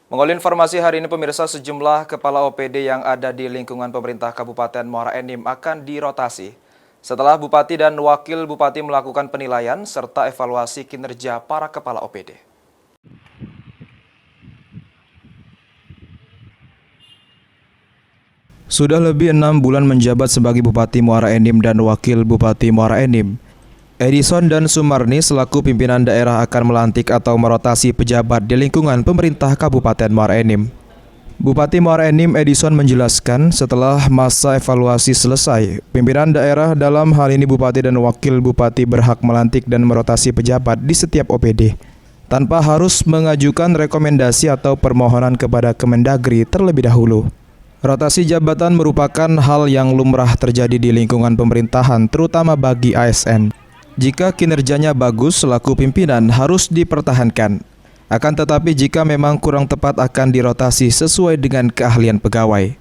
Mengawali informasi hari ini pemirsa, sejumlah kepala OPD yang ada di lingkungan pemerintah Kabupaten Muara Enim akan dirotasi setelah Bupati dan Wakil Bupati melakukan penilaian serta evaluasi kinerja para kepala OPD. Sudah lebih 6 bulan menjabat sebagai Bupati Muara Enim dan Wakil Bupati Muara Enim, Edison dan Sumarni selaku pimpinan daerah akan melantik atau merotasi pejabat di lingkungan pemerintah Kabupaten Muara Enim. Bupati Muara Enim Edison menjelaskan setelah masa evaluasi selesai, pimpinan daerah dalam hal ini Bupati dan Wakil Bupati berhak melantik dan merotasi pejabat di setiap OPD, tanpa harus mengajukan rekomendasi atau permohonan kepada Kemendagri terlebih dahulu. Rotasi jabatan merupakan hal yang lumrah terjadi di lingkungan pemerintahan, terutama bagi ASN. Jika kinerjanya bagus selaku pimpinan harus dipertahankan. Akan tetapi jika memang kurang tepat akan dirotasi sesuai dengan keahlian pegawai.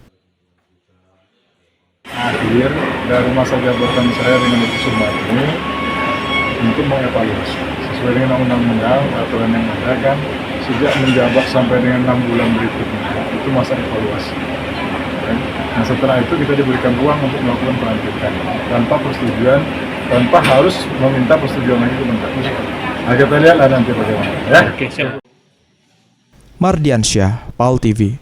Akhir dari masa jabatan saya dengan Ibu Sumarni untuk mengevaluasi sesuai dengan undang-undang aturan yang ada kan, sejak menjabat sampai dengan 6 bulan berikutnya itu masa evaluasi. Nah setelah itu kita diberikan ruang untuk melakukan pelantikan tanpa persetujuan, tanpa harus meminta persetujuan lagi ke Mendagri. Nah kita lihatlah nanti bagaimana ya. Mardiansyah, PAL TV.